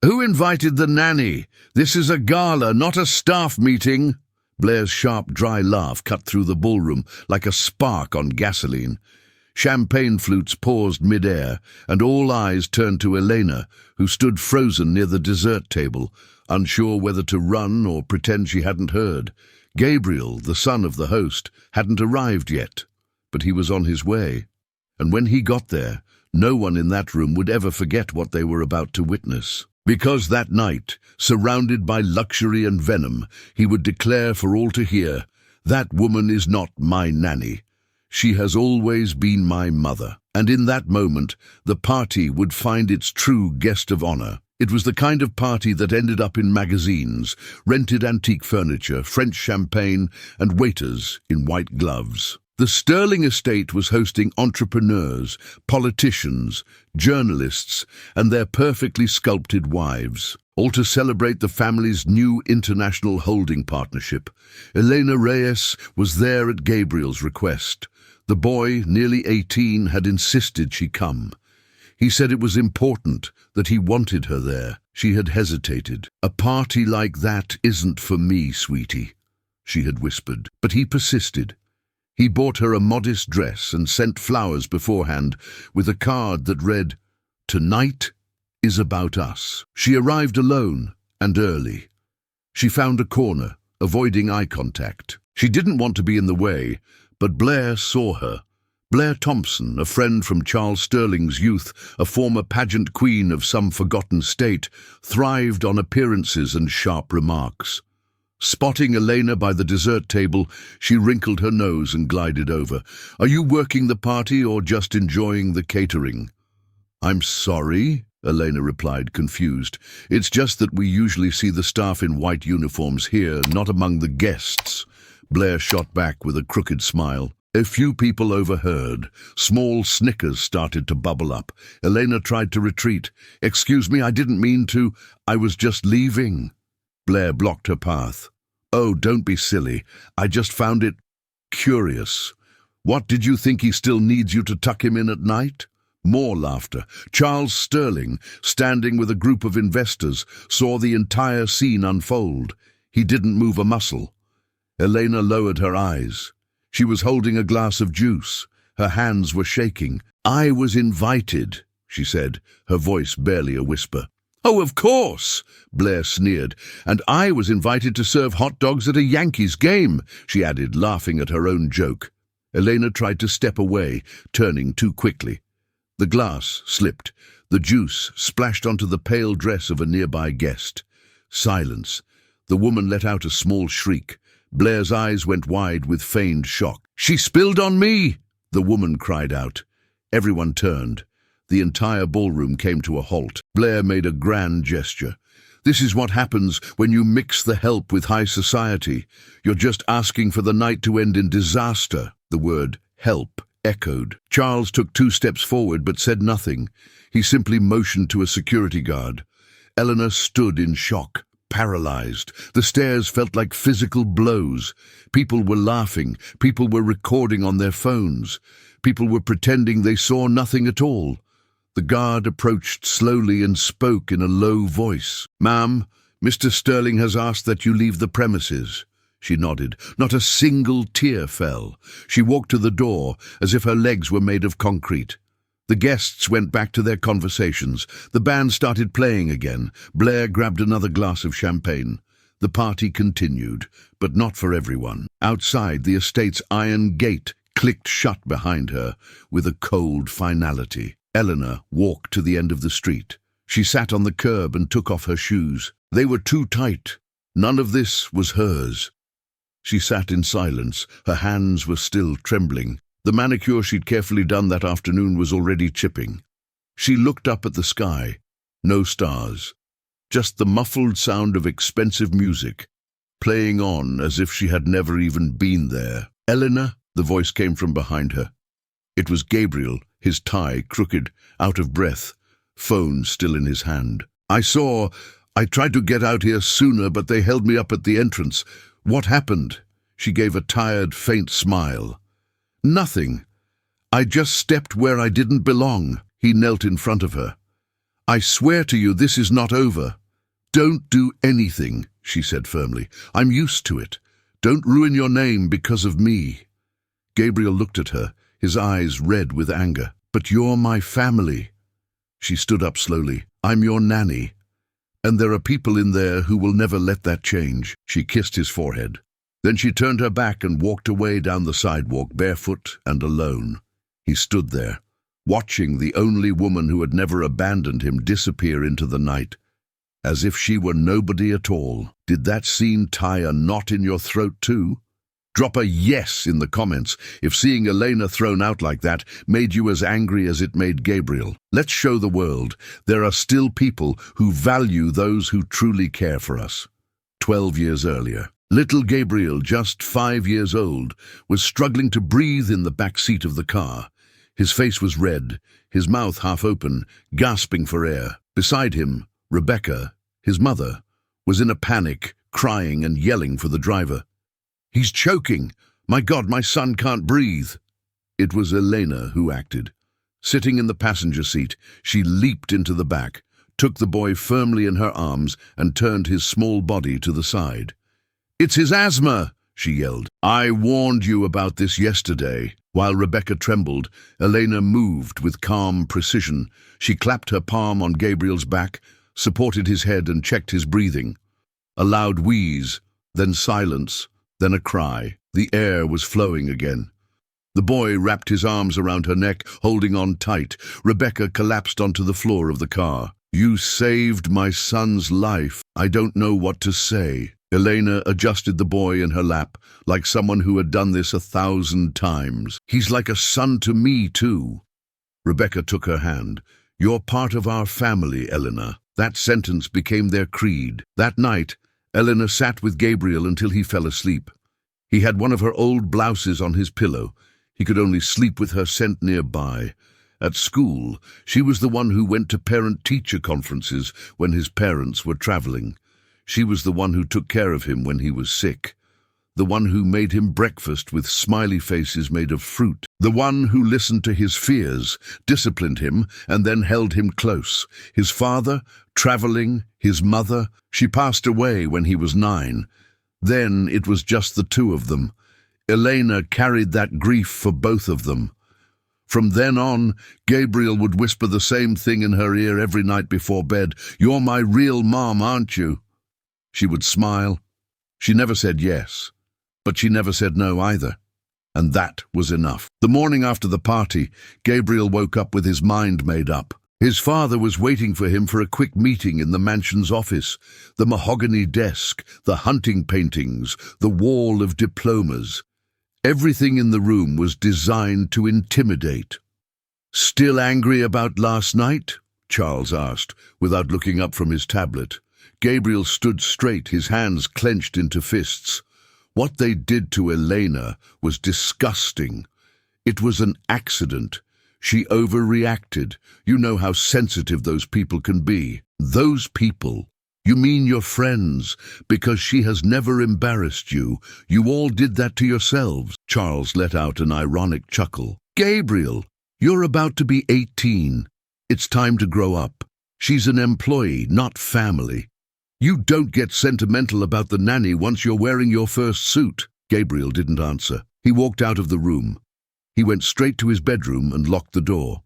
"Who invited the nanny? This is a gala, not a staff meeting." Blair's sharp, dry laugh cut through the ballroom like a spark on gasoline. Champagne flutes paused mid-air, and all eyes turned to Elena, who stood frozen near the dessert table, unsure whether to run or pretend she hadn't heard. Gabriel, the son of the host, hadn't arrived yet, but he was on his way. And when he got there, no one in that room would ever forget what they were about to witness. Because that night, surrounded by luxury and venom, he would declare for all to hear, "That woman is not my nanny. She has always been my mother." And in that moment, the party would find its true guest of honor. It was the kind of party that ended up in magazines, rented antique furniture, French champagne, and waiters in white gloves. The Sterling estate was hosting entrepreneurs, politicians, journalists, and their perfectly sculpted wives, all to celebrate the family's new international holding partnership. Millionaire'S was there at Gabriel's request. The boy, nearly 18, had insisted she come. He said it was important, that he wanted her there. She had hesitated. "A party like that isn't for me, sweetie," she had whispered. But he persisted. He bought her a modest dress and sent flowers beforehand with a card that read, "Tonight is about us." She arrived alone and early. She found a corner, avoiding eye contact. She didn't want to be in the way, but Blair saw her. Blair Thompson, a friend from Charles Sterling's youth, a former pageant queen of some forgotten state, thrived on appearances and sharp remarks. Spotting Elena by the dessert table, she wrinkled her nose and glided over. "Are you working the party or just enjoying the catering?" "I'm sorry," Elena replied, confused. "It's just that we usually see the staff in white uniforms here, not among the guests." Blair shot back with a crooked smile. A few people overheard. Small snickers started to bubble up. Elena tried to retreat. "Excuse me, I didn't mean to. I was just leaving." Blair blocked her path. "Oh, don't be silly. I just found it curious. What, did you think he still needs you to tuck him in at night?" More laughter. Charles Sterling, standing with a group of investors, saw the entire scene unfold. He didn't move a muscle. Elena lowered her eyes. She was holding a glass of juice. Her hands were shaking. "I was invited," she said, her voice barely a whisper. "Oh, of course," Blair sneered. "And I was invited to serve hot dogs at a Yankees game," she added, laughing at her own joke. Elena tried to step away, turning too quickly. The glass slipped. The juice splashed onto the pale dress of a nearby guest. Silence. The woman let out a small shriek. Blair's eyes went wide with feigned shock. "She spilled on me!" the woman cried out. Everyone turned. The entire ballroom came to a halt. Blair made a grand gesture. "This is what happens when you mix the help with high society. You're just asking for the night to end in disaster." The word help echoed. Charles took 2 steps forward but said nothing. He simply motioned to a security guard. Eleanor stood in shock, paralyzed. The stares felt like physical blows. People were laughing. People were recording on their phones. People were pretending they saw nothing at all. The guard approached slowly and spoke in a low voice. "Ma'am, Mr. Sterling has asked that you leave the premises." She nodded. Not a single tear fell. She walked to the door as if her legs were made of concrete. The guests went back to their conversations. The band started playing again. Blair grabbed another glass of champagne. The party continued, but not for everyone. Outside, the estate's iron gate clicked shut behind her with a cold finality. Eleanor walked to the end of the street. She sat on the curb and took off her shoes. They were too tight. None of this was hers. She sat in silence. Her hands were still trembling. The manicure she'd carefully done that afternoon was already chipping. She looked up at the sky. No stars. Just the muffled sound of expensive music, playing on as if she had never even been there. "Eleanor," the voice came from behind her. It was Gabriel, his tie crooked, out of breath, phone still in his hand. I tried to get out here sooner, but they held me up at the entrance. What happened?" She gave a tired, faint smile. "Nothing. I just stepped where I didn't belong." He knelt in front of her. I swear to you this is not over. Don't do anything, she said firmly. I'm used to it. Don't ruin your name because of me. Gabriel looked at her, his eyes red with anger. But you're my family. She stood up slowly. I'm your nanny. And there are people in there who will never let that change. She kissed his forehead. Then she turned her back and walked away down the sidewalk, barefoot and alone. He stood there, watching the only woman who had never abandoned him disappear into the night, as if she were nobody at all. Did that scene tie a knot in your throat too? Drop a yes in the comments if seeing Elena thrown out like that made you as angry as it made Gabriel. Let's show the world there are still people who value those who truly care for us. 12 years earlier, little Gabriel, just 5 years old, was struggling to breathe in the back seat of the car. His face was red, his mouth half open, gasping for air. Beside him, Rebecca, his mother, was in a panic, crying and yelling for the driver. He's choking. My God, my son can't breathe. It was Elena who acted. Sitting in the passenger seat, she leaped into the back, took the boy firmly in her arms, and turned his small body to the side. It's his asthma, she yelled. I warned you about this yesterday. While Rebecca trembled, Elena moved with calm precision. She clapped her palm on Gabriel's back, supported his head and checked his breathing. A loud wheeze, then silence, then a cry. The air was flowing again. The boy wrapped his arms around her neck, holding on tight. Rebecca collapsed onto the floor of the car. You saved my son's life. I don't know what to say. Elena adjusted the boy in her lap, like someone who had done this 1,000 times. He's like a son to me, too. Rebecca took her hand. You're part of our family, Elena. That sentence became their creed. That night, Elena sat with Gabriel until he fell asleep. He had one of her old blouses on his pillow. He could only sleep with her scent nearby. At school, she was the one who went to parent-teacher conferences when his parents were traveling. She was the one who took care of him when he was sick. The one who made him breakfast with smiley faces made of fruit. The one who listened to his fears, disciplined him, and then held him close. His father, traveling, his mother. She passed away when he was 9. Then it was just the two of them. Elena carried that grief for both of them. From then on, Gabriel would whisper the same thing in her ear every night before bed. You're my real mom, aren't you? She would smile. She never said yes, but she never said no either. And that was enough. The morning after the party, Gabriel woke up with his mind made up. His father was waiting for him for a quick meeting in the mansion's office. The mahogany desk, the hunting paintings, the wall of diplomas. Everything in the room was designed to intimidate. Still angry about last night? Charles asked, without looking up from his tablet. Gabriel stood straight, his hands clenched into fists. What they did to Elena was disgusting. It was an accident. She overreacted. You know how sensitive those people can be. Those people? You mean your friends, because she has never embarrassed you. You all did that to yourselves. Charles let out an ironic chuckle. Gabriel, you're about to be 18. It's time to grow up. She's an employee, not family. You don't get sentimental about the nanny once you're wearing your first suit. Gabriel didn't answer. He walked out of the room. He went straight to his bedroom and locked the door.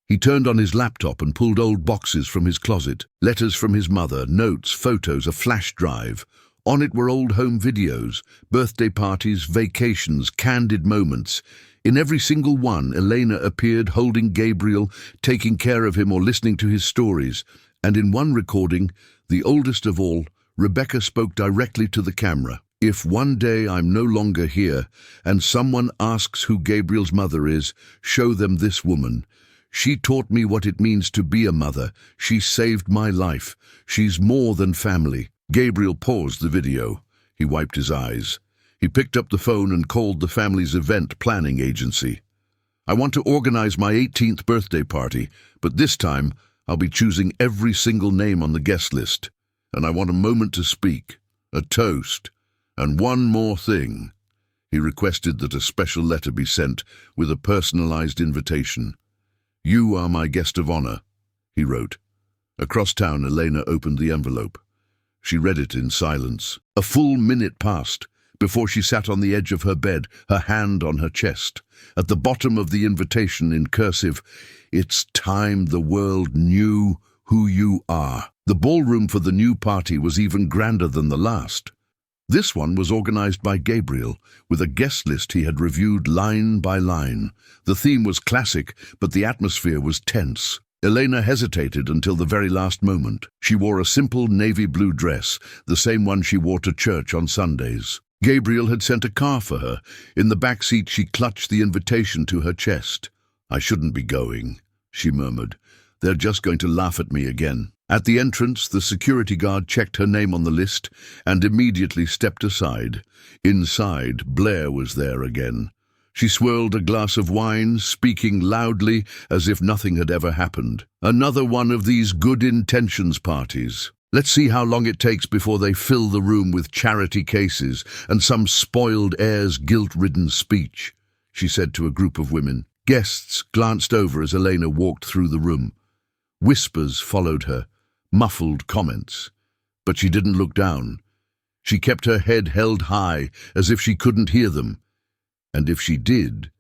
He turned on his laptop and pulled old boxes from his closet. Letters from his mother, notes, photos, a flash drive. On it were old home videos, birthday parties, vacations, candid moments. In every single one, Elena appeared holding Gabriel, taking care of him or listening to his stories. And in one recording, the oldest of all, Rebecca spoke directly to the camera. If one day I'm no longer here and someone asks who Gabriel's mother is, show them this woman. She taught me what it means to be a mother. She saved my life. She's more than family. Gabriel paused the video. He wiped his eyes. He picked up the phone and called the family's event planning agency. I want to organize my 18th birthday party, but this time I'll be choosing every single name on the guest list. And I want a moment to speak, a toast, and one more thing. He requested that a special letter be sent with a personalized invitation. You are my guest of honor, he wrote. Across town, Elena opened the envelope. She read it in silence. A full minute passed before she sat on the edge of her bed, her hand on her chest. At the bottom of the invitation in cursive, "It's time the world knew who you are." The ballroom for the new party was even grander than the last. This one was organized by Gabriel, with a guest list he had reviewed line by line. The theme was classic, but the atmosphere was tense. Elena hesitated until the very last moment. She wore a simple navy blue dress, the same one she wore to church on Sundays. Gabriel had sent a car for her. In the back seat she clutched the invitation to her chest. "I shouldn't be going," she murmured. "They're just going to laugh at me again." At the entrance, the security guard checked her name on the list and immediately stepped aside. Inside, Blair was there again. She swirled a glass of wine, speaking loudly as if nothing had ever happened. "Another one of these good intentions parties. Let's see how long it takes before they fill the room with charity cases and some spoiled heir's guilt-ridden speech," she said to a group of women. Guests glanced over as Elena walked through the room. Whispers followed her, muffled comments. But she didn't look down. She kept her head held high, as if she couldn't hear them. And if she did,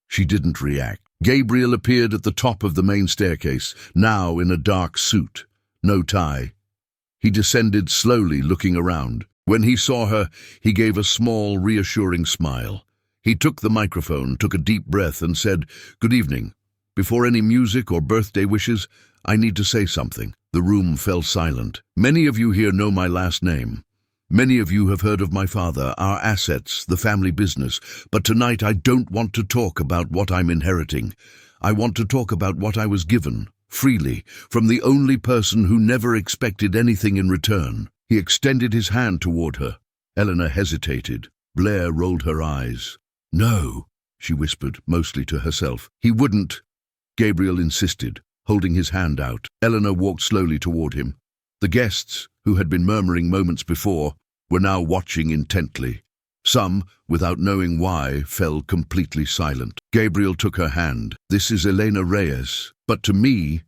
she didn't react. Gabriel appeared at the top of the main staircase, now in a dark suit, no tie. He descended slowly, looking around. When he saw her, he gave a small, reassuring smile. He took the microphone, took a deep breath, and said, "Good evening. Before any music or birthday wishes, I need to say something." The room fell silent. "Many of you here know my last name. Many of you have heard of my father, our assets, the family business. But tonight I don't want to talk about what I'm inheriting. I want to talk about what I was given, freely, from the only person who never expected anything in return." He extended his hand toward her. Eleanor hesitated. Blair rolled her eyes. "No," she whispered, mostly to herself. "He wouldn't." Gabriel insisted, holding his hand out. Eleanor walked slowly toward him. The guests, who had been murmuring moments before, were now watching intently. Some, without knowing why, fell completely silent. Gabriel took her hand. "This is Elena Reyes. But to me,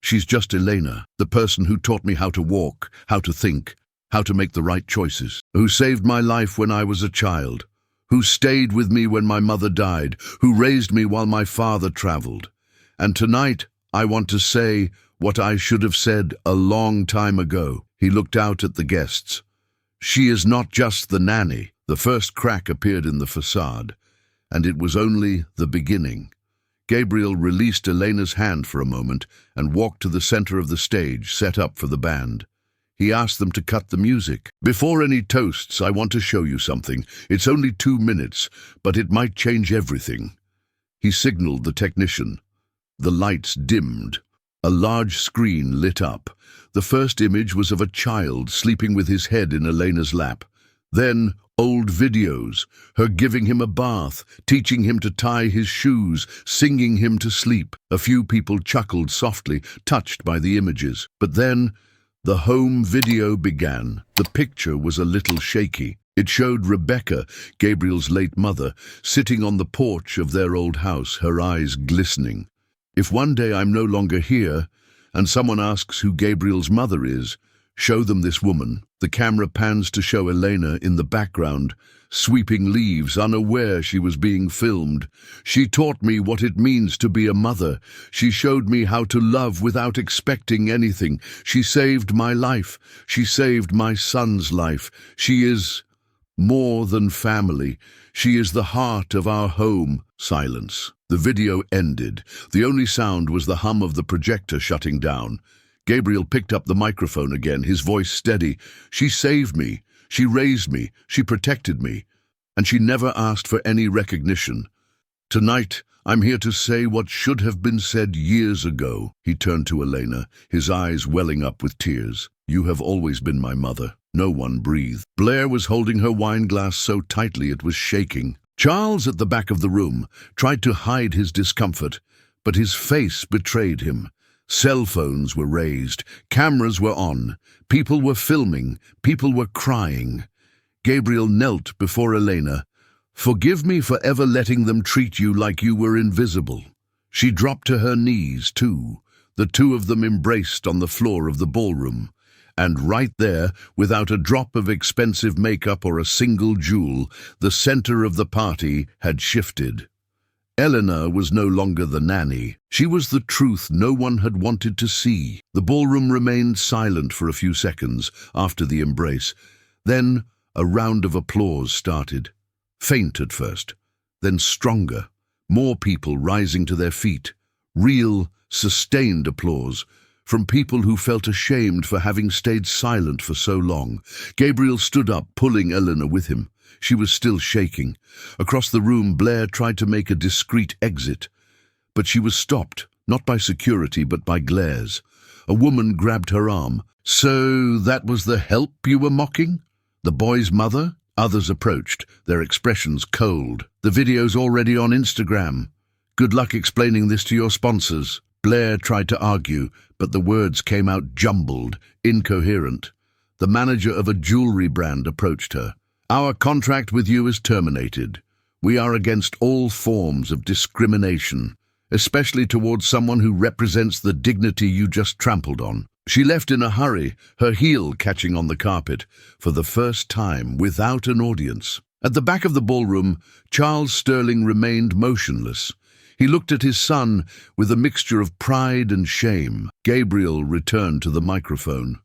she's just Elena, the person who taught me how to walk, how to think, how to make the right choices, who saved my life when I was a child, who stayed with me when my mother died, who raised me while my father traveled. And tonight, I want to say what I should have said a long time ago." He looked out at the guests. "She is not just the nanny." The first crack appeared in the facade, and it was only the beginning. Gabriel released Elena's hand for a moment and walked to the center of the stage, set up for the band. He asked them to cut the music. "Before any toasts, I want to show you something. It's only 2 minutes, but it might change everything." He signaled the technician. The lights dimmed. A large screen lit up. The first image was of a child sleeping with his head in Elena's lap. Then old videos, her giving him a bath, teaching him to tie his shoes, singing him to sleep. A few people chuckled softly, touched by the images. But then the home video began. The picture was a little shaky. It showed Rebecca, Gabriel's late mother, sitting on the porch of their old house, her eyes glistening. "If one day I'm no longer here, and someone asks who Gabriel's mother is, show them this woman." The camera pans to show Elena in the background, sweeping leaves, unaware she was being filmed. "She taught me what it means to be a mother. She showed me how to love without expecting anything. She saved my life. She saved my son's life. She is more than family. She is the heart of our home." Silence. The video ended. The only sound was the hum of the projector shutting down. Gabriel picked up the microphone again, his voice steady. "She saved me. She raised me. She protected me. And she never asked for any recognition. Tonight, I'm here to say what should have been said years ago." He turned to Elena, his eyes welling up with tears. "You have always been my mother." No one breathed. Blair was holding her wine glass so tightly it was shaking. Charles, at the back of the room, tried to hide his discomfort, but his face betrayed him. Cell phones were raised, cameras were on, people were filming, people were crying. Gabriel knelt before Elena. "Forgive me for ever letting them treat you like you were invisible." She dropped to her knees, too, The two of them embraced on the floor of the ballroom. And right there, without a drop of expensive makeup or a single jewel, the center of the party had shifted. Eleanor was no longer the nanny. She was the truth no one had wanted to see. The ballroom remained silent for a few seconds after the embrace. Then a round of applause started. Faint at first, then stronger. More people rising to their feet. Real, sustained applause from people who felt ashamed for having stayed silent for so long. Gabriel stood up, pulling Eleanor with him. She was still shaking. Across the room, Blair tried to make a discreet exit, but she was stopped, not by security, but by glares. A woman grabbed her arm. "So that was the help you were mocking? The boy's mother?" Others approached, their expressions cold. "The video's already on Instagram. Good luck explaining this to your sponsors." Blair tried to argue, but the words came out jumbled, incoherent. The manager of a jewelry brand approached her. "Our contract with you is terminated. We are against all forms of discrimination, especially towards someone who represents the dignity you just trampled on." She left in a hurry, her heel catching on the carpet, for the first time without an audience. At the back of the ballroom, Charles Sterling remained motionless. He looked at his son with a mixture of pride and shame. Gabriel returned to the microphone.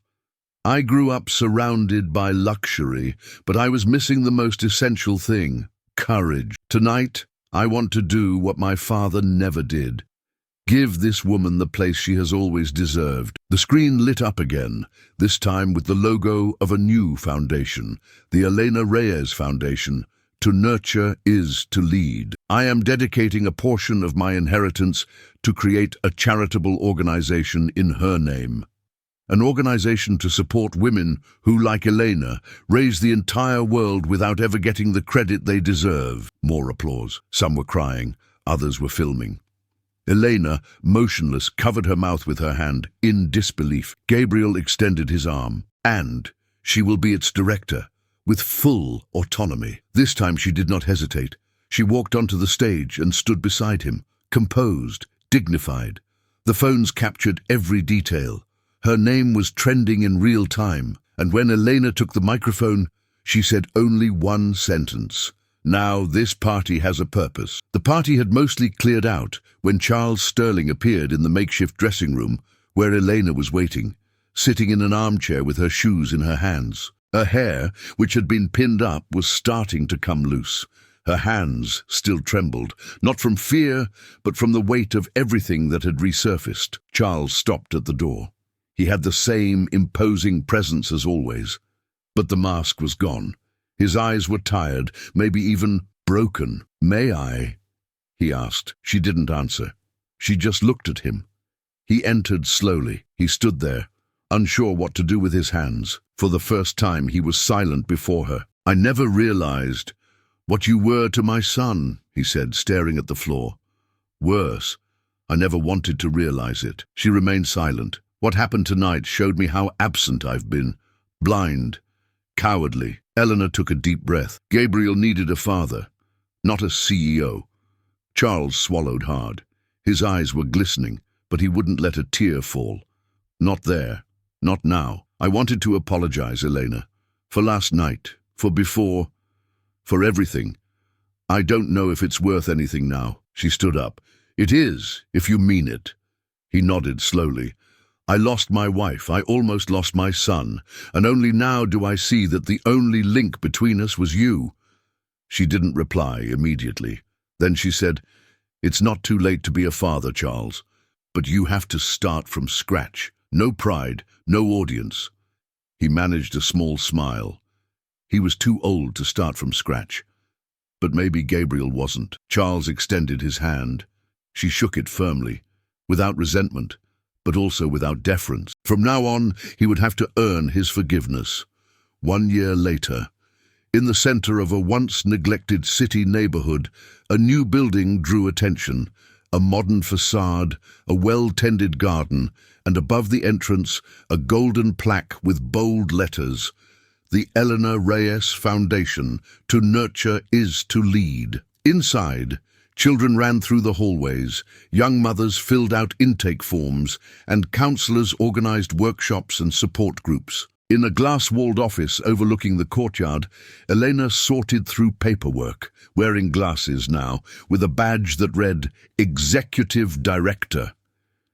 "I grew up surrounded by luxury, but I was missing the most essential thing: courage. Tonight, I want to do what my father never did. Give this woman the place she has always deserved." The screen lit up again, this time with the logo of a new foundation, the Millionaire'S Foundation. To nurture is to lead. I am dedicating a portion of my inheritance to create a charitable organization in her name. An organization to support women who, like Elena, raise the entire world without ever getting the credit they deserve. More applause. Some were crying, others were filming. Elena, motionless, covered her mouth with her hand, in disbelief. Gabriel extended his arm. "And she will be its director, with full autonomy." This time she did not hesitate. She walked onto the stage and stood beside him, composed, dignified. The phones captured every detail. Her name was trending in real time, and when Elena took the microphone, she said only one sentence: "Now this party has a purpose." The party had mostly cleared out when Charles Sterling appeared in the makeshift dressing room where Elena was waiting, sitting in an armchair with her shoes in her hands. Her hair, which had been pinned up, was starting to come loose. Her hands still trembled, not from fear, but from the weight of everything that had resurfaced. Charles stopped at the door. He had the same imposing presence as always, but the mask was gone. His eyes were tired, maybe even broken. "May I?" he asked. She didn't answer. She just looked at him. He entered slowly. He stood there, unsure what to do with his hands. For the first time, he was silent before her. "I never realized what you were to my son," he said, staring at the floor. "Worse, I never wanted to realize it." She remained silent. "What happened tonight showed me how absent I've been. Blind, cowardly." Eleanor took a deep breath. Gabriel needed a father, not a CEO. Charles swallowed hard. His eyes were glistening, but he wouldn't let a tear fall. "Not there. Not now. I wanted to apologize, Elena. For last night, for before, for everything. I don't know if it's worth anything now." She stood up. "It is, if you mean it." He nodded slowly. "I lost my wife, I almost lost my son, and only now do I see that the only link between us was you." She didn't reply immediately. Then she said, "It's not too late to be a father, Charles, but you have to start from scratch. No pride, no audience." He managed a small smile. He was too old to start from scratch. But maybe Gabriel wasn't. Charles extended his hand. She shook it firmly, without resentment, but also without deference. From now on, he would have to earn his forgiveness. 1 year later, in the center of a once-neglected city neighborhood, a new building drew attention. A modern facade, a well-tended garden, and above the entrance, a golden plaque with bold letters: "The Millionaire'S Foundation. To nurture is to lead." Inside, Children ran through the hallways, young mothers filled out intake forms, and counselors organized workshops and support groups. In a glass-walled office overlooking the courtyard, Elena sorted through paperwork, wearing glasses now, with a badge that read Executive Director.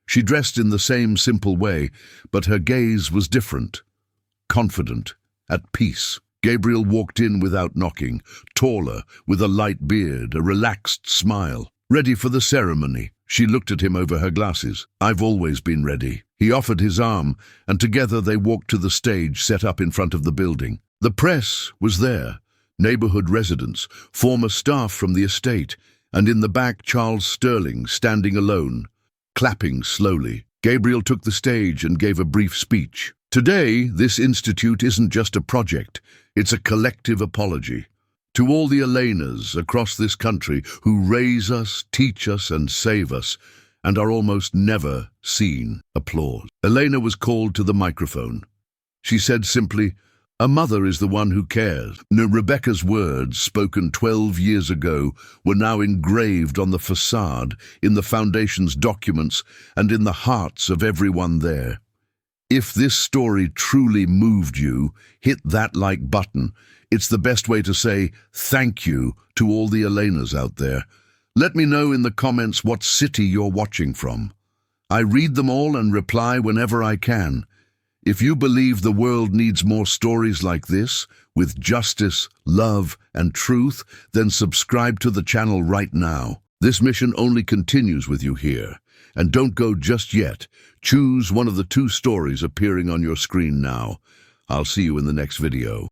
She dressed in the same simple way, but her gaze was different. Confident, at peace. Gabriel walked in without knocking, taller, with a light beard, a relaxed smile. Ready for the ceremony. She looked at him over her glasses. I've always been ready. He offered his arm, and together they walked to the stage set up in front of the building. The press was there, neighborhood residents, former staff from the estate, and in the back Charles Sterling, standing alone, clapping slowly. Gabriel took the stage and gave a brief speech. Today, this institute isn't just a project, it's a collective apology. To all the Elenas across this country who raise us, teach us, and save us, and are almost never seen. Applause. Elena was called to the microphone. She said simply, "A mother is the one who cares." Rebecca's words, spoken 12 years ago, were now engraved on the facade, in the foundation's documents, and in the hearts of everyone there. If this story truly moved you, hit that like button. It's the best way to say thank you to all the Elenas out there. Let me know in the comments what city you're watching from. I read them all and reply whenever I can. If you believe the world needs more stories like this, with justice, love, and truth, then subscribe to the channel right now. This mission only continues with you here. And don't go just yet. Choose one of the 2 stories appearing on your screen now. I'll see you in the next video.